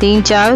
3-4